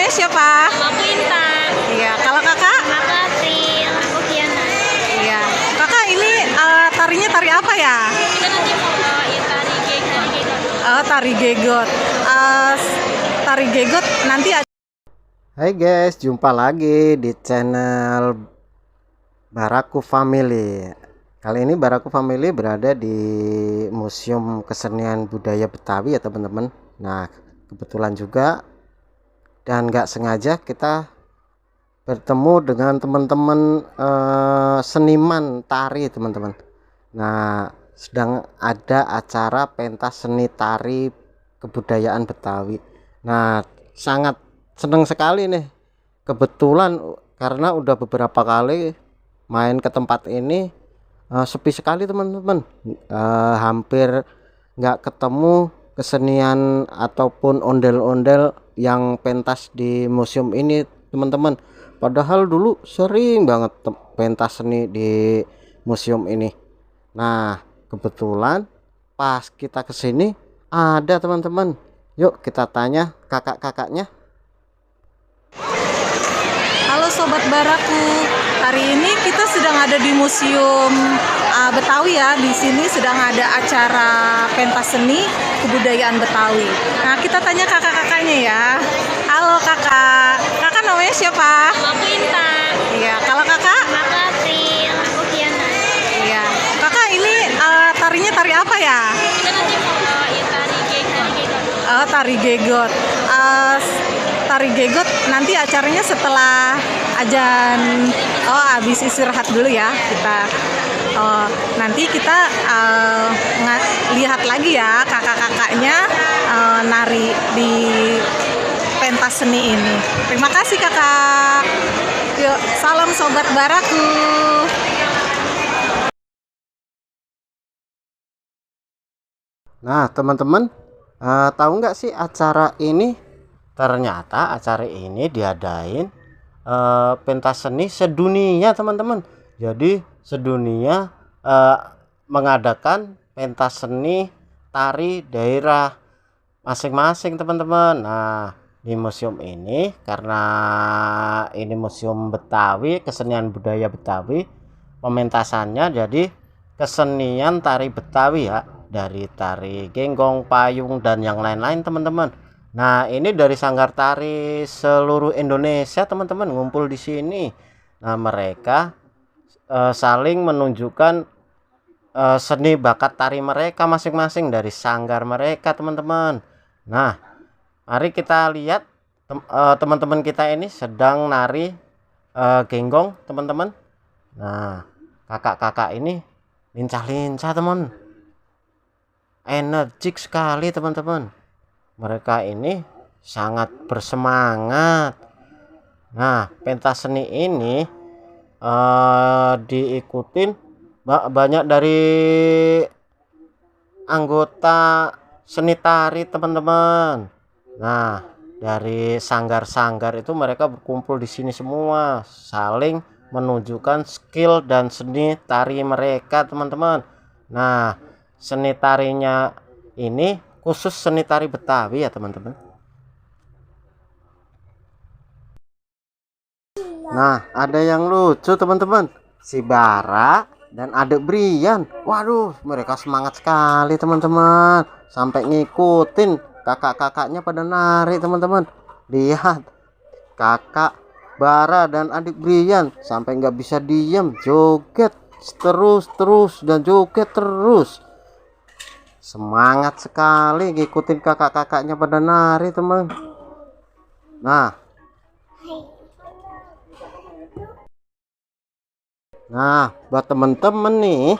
namanya siapa? Aku Intan. Iya, kalau kakak? Aku April. Aku Kiana. Iya. Kakak ini tarinya tari apa ya? Kita nanti mau bawain tari gegot. Tari gegot. Tari gegot nanti Hai guys, jumpa lagi di channel Baraku Family. Kali ini Baraku Family berada di Museum Kesenian Budaya Betawi ya teman-teman. Nah, kebetulan juga dan nggak sengaja kita bertemu dengan teman-teman seniman tari teman-teman. Nah, sedang ada acara pentas seni tari kebudayaan Betawi. Nah, sangat senang sekali nih, kebetulan karena udah beberapa kali main ke tempat ini, sepi sekali teman-teman. Hampir nggak ketemu kesenian ataupun ondel-ondel yang pentas di museum ini teman-teman. Padahal dulu sering banget pentas seni di museum ini. Nah, kebetulan pas kita kesini ada teman-teman. Yuk kita tanya kakak-kakaknya. Halo Sobat Baraku, hari ini kita sedang ada di Museum Betawi ya. Di sini sedang ada acara pentas seni kebudayaan Betawi. Nah, kita tanya kakak-kakaknya ya. Halo kakak, kakak namanya siapa? Aku Intan. Iya, kalau kakak? Aku April. Aku Kiana. Iya, kakak ini tarinya tari apa ya? Kita nanti mau bawain tari gegot. Tari gegot. Tari gegot nanti acaranya setelah ajan. Habis istirahat dulu ya kita. Nanti kita lihat lagi ya kakak-kakaknya nari di pentas seni ini. Terima kasih kakak. Yuk, salam Sobat Baraku. Nah teman-teman, tahu nggak sih acara ini? Ternyata acara ini diadain pentas seni sedunia teman-teman. Jadi sedunia mengadakan pentas seni tari daerah masing-masing teman-teman. Nah, di museum ini karena ini museum Betawi, kesenian budaya Betawi, pementasannya jadi kesenian tari Betawi ya, dari tari genggong, payung dan yang lain-lain teman-teman. Nah, ini dari sanggar tari seluruh Indonesia teman-teman ngumpul di sini. Nah, mereka saling menunjukkan seni bakat tari mereka masing-masing dari sanggar mereka teman-teman. Nah, mari kita lihat teman-teman kita ini sedang nari genggong teman-teman. Nah, kakak-kakak ini lincah-lincah teman, energik sekali teman-teman. Mereka ini sangat bersemangat. Nah, pentas seni ini diikutin banyak dari anggota seni tari teman-teman. Nah, dari sanggar-sanggar itu mereka berkumpul di sini semua, saling menunjukkan skill dan seni tari mereka teman-teman. Nah, seni tarinya ini khusus seni tari Betawi ya teman-teman. Nah, ada yang lucu teman-teman, si Bara dan adik Brian. Waduh, mereka semangat sekali teman-teman, sampai ngikutin kakak-kakaknya pada nari teman-teman. Lihat kakak Bara dan adik Brian sampai nggak bisa diem, joget terus dan joget terus. Semangat sekali ngikutin kakak-kakaknya pada nari teman. Nah, buat teman-teman nih,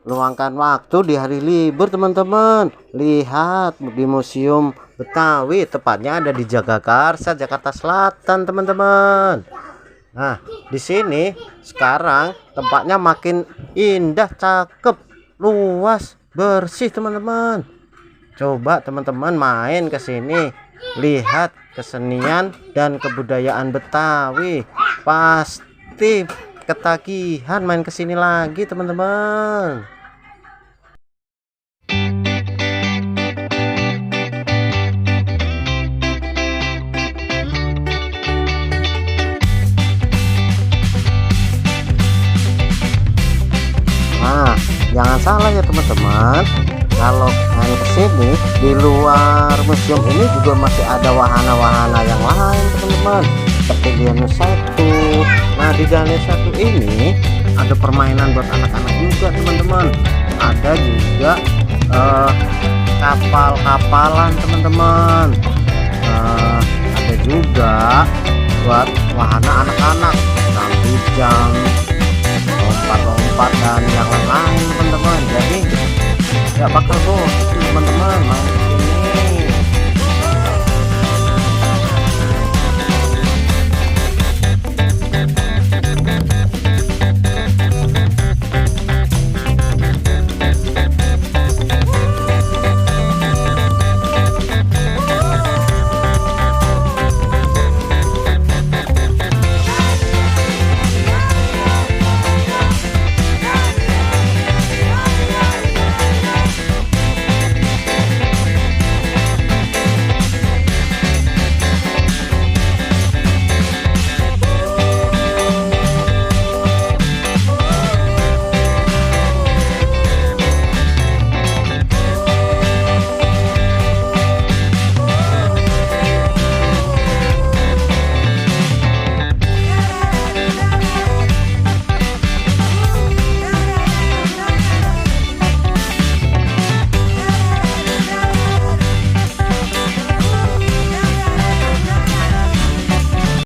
luangkan waktu di hari libur teman-teman, lihat di Museum Betawi, tepatnya ada di Jagakarsa, Jakarta Selatan teman-teman. Nah, di sini sekarang tempatnya makin indah, cakep, luas, bersih teman-teman. Coba teman-teman main ke sini, lihat kesenian dan kebudayaan Betawi, pasti ketagihan main ke sini lagi teman-teman. salah ya teman-teman, kalau kalian kesini di luar museum ini juga masih ada wahana-wahana yang lain teman-teman, seperti Dianus 1. Nah di Dianus 1 ini ada permainan buat anak-anak juga teman-teman, ada juga kapal-kapalan teman-teman, ada juga buat wahana anak-anak, jam lompat-lompat dan yang lain-lain teman-teman. Jadi nggak bakal bosan teman-teman main